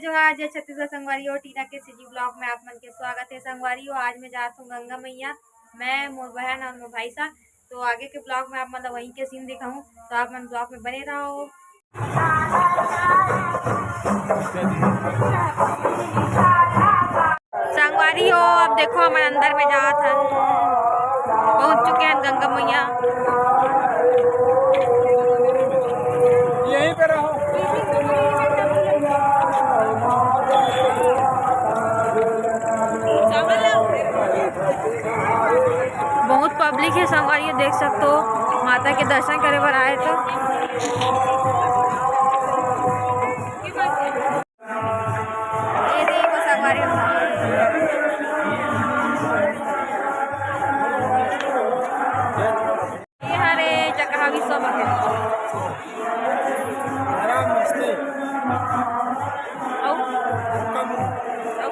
जो है जय छत्तीसगढ़ संगवारी और टीना के सीजी ब्लॉग में आप मन के स्वागत है। संगवारी हो आज मैं जाता हूँ गंगा मैया, मैं मोर बहन और मोर भाई साहब। तो आगे के ब्लॉग में आप मतलब वहीं के सीन दिखाऊँ, तो आप मन ब्लॉग में बने रहो। संगवारी हो अब देखो हम अंदर में जात हैं, पहुँच चुके हैं गंगा मैया। यहीं पे रहो। बहुत पब्लिक है संगवारी, देख सकते हो माता के दर्शन करे बर आए तो। ये देखो संगवारी ये हरे चक्रा भी सब है।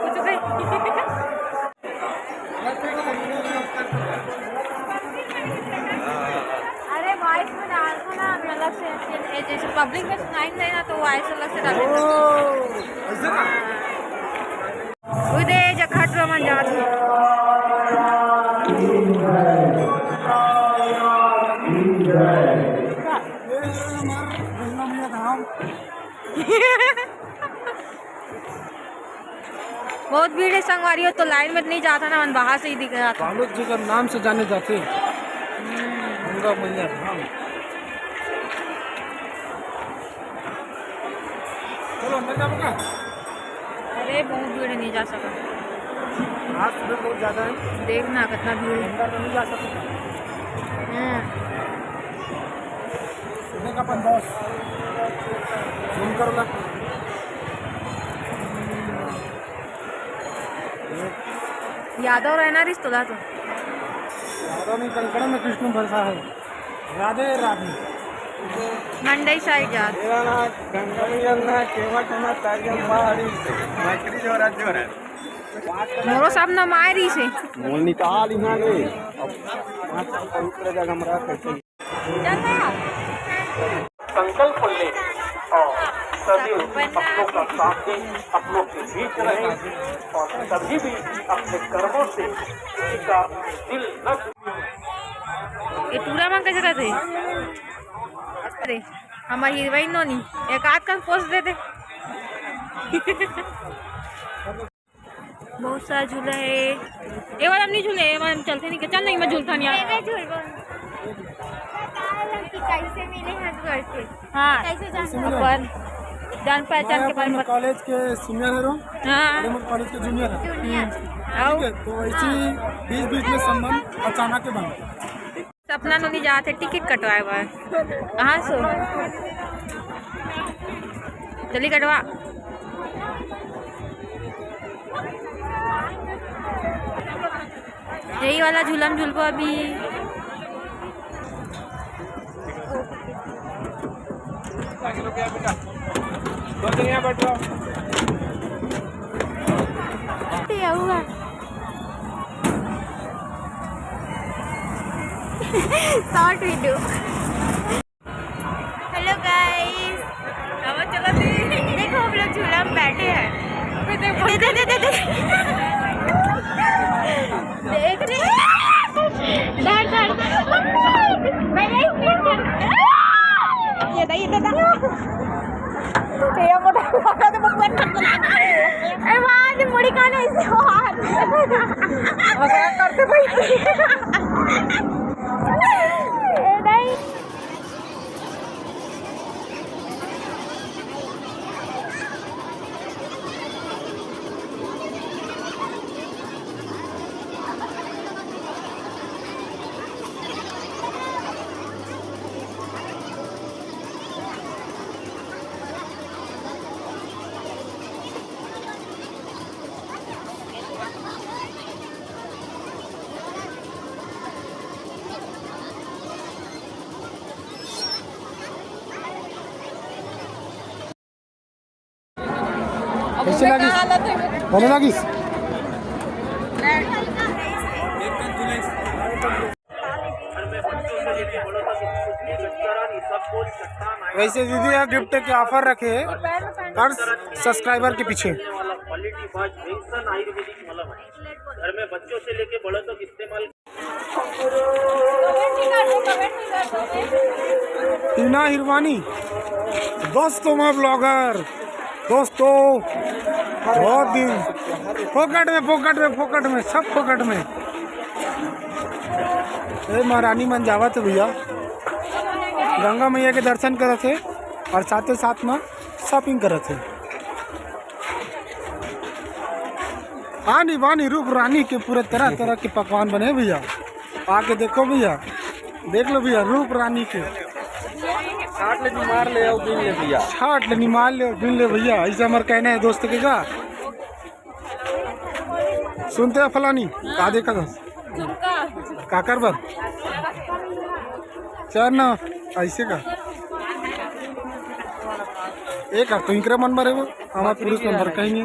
कुछ अरे वॉइस में डाल दो ना, मतलब से जैसे पब्लिक में सुनाई नहीं ना तो वॉइस अलग से डाल दे। जखट रमन जात बहुत भीड़ है संगवारी हो, तो लाइन में नहीं जाता ना, मन बाहर से ही दिख रहा था। बालक जी का नाम से जाने जाते गंगा मैया धाम। चलो अंदर जाओगा। अरे बहुत भीड़ है, नहीं जा सका। आज सुबह बहुत ज्यादा है, देखना कितना भीड़ है। अंदर नहीं जा सकते। का बंदोबस्त जूम करो ना। यादव रहना रिश्तेदार तो यादव नहीं, कंकड़ में कृष्ण बरसा है। राधे राधे। मंडई साइड जात गंगा मैया ना केवट ना तारियम बाड़ी मैत्री जोरा जोरा मोरो सब न मारी से मोल निकाल यहां ले। अब पांच पवित्र जगह हमरा कैसे संकल्प ले और सभी अपनों का साथ दे, अपनों के बीच रहे और सभी भी अपने कर्मों से किसी का दिल न। ये पूरा मांग कैसे रहते? अरे हमारी हीरोइन नो नहीं एक आध का पोस्ट दे दे। बहुत सारा झूला है, ये वाला नहीं झूले, हम चलते नहीं, चल नहीं मैं झूलता नहीं कैसे मिले हैं घर से? हाँ कैसे अपन जान पहचान के बारे में। कॉलेज के सीनियर है, हाँ कॉलेज के जूनियर है। ठीक है, तो ऐसी बीच में संबंध अचानक बन। सपना नो नहीं जाते, टिकट कटवाए हुआ कहाँ सो जल्दी कटवा। यही वाला झूलम झूलबो अभी। Short video. हेलो गाइस, देखो हम लोग झूला में बैठे हैं। देख रहे ये मुड़ी खाने ऐसे करते नहीं। कैसे लागिस? बोलो लागिस? वैसे दीदी आप गिफ्ट के ऑफर रखे हैं। और सब्सक्राइबर के पीछे। वाला क्वालिटी बाज जेंसन आयुर्वेदिक मलम है। घर में बच्चों से लेके बड़ों तक इस्तेमाल। टीना हिरवानी दोस्तों, मैं ब्लॉगर दोस्तों, बहुत दिन फोकट में सब फोकट में। महारानी मन जावत है भैया, गंगा मैया के दर्शन करत थे और साथ साथ में शॉपिंग करत थे। आनी बानी रूप रानी के पूरे तरह तरह के पकवान बने भैया, आके देखो भैया, देख लो भैया रूप रानी के। छाट ले निमार ले और बिन ले भैया, छाट ले निमार ले और बिन ले भैया, ऐसा हमारे कहना है दोस्त के का। सुनते हैं फलानी का देखा था काकर बर चार ना ऐसे का एक तो इंकरा मन बर है वो हमारा पुरुष नंबर कहेंगे।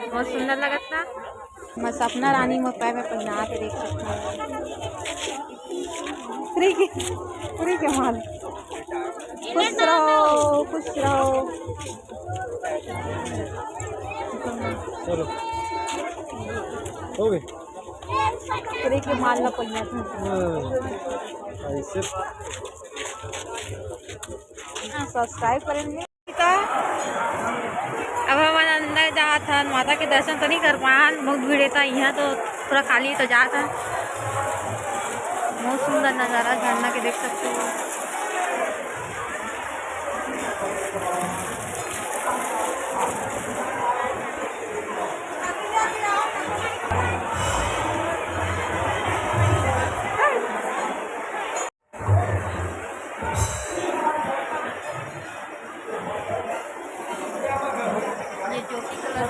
बहुत सुंदर लगत था। मैं सपना रानी में पैर में पहना के देख सकती हूँ। फ्री के माल, खुश रहो खुश रहो। चलो हो गए फ्री के माल ना पहना था ऐसे। सब्सक्राइब करेंगे। अब हम अंदर जा था, माता के दर्शन तो नहीं कर पाया, बहुत भीड़ था यहाँ, तो पूरा खाली तो जा था। बहुत सुंदर नज़ारा झरना के देख सकते हो। ये ज्योति कलर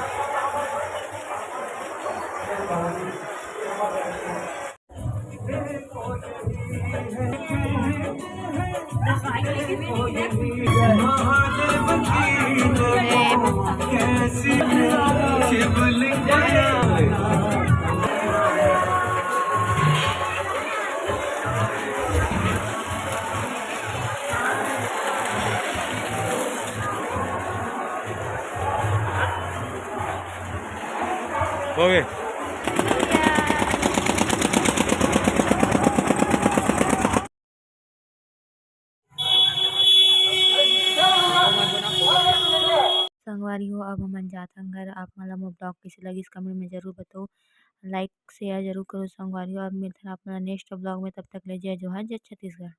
हो गए। संगवारी हो, अब हम जात हन घर। आप मला मोर ब्लॉग कैसे लगी कमेंट में जरूर बताओ। लाइक शेयर जरूर करो संगवारी हो। अब मिलते हैं आप नेक्स्ट ब्लॉग में, तब तक ले जय जोहार, जय छत्तीसगढ़।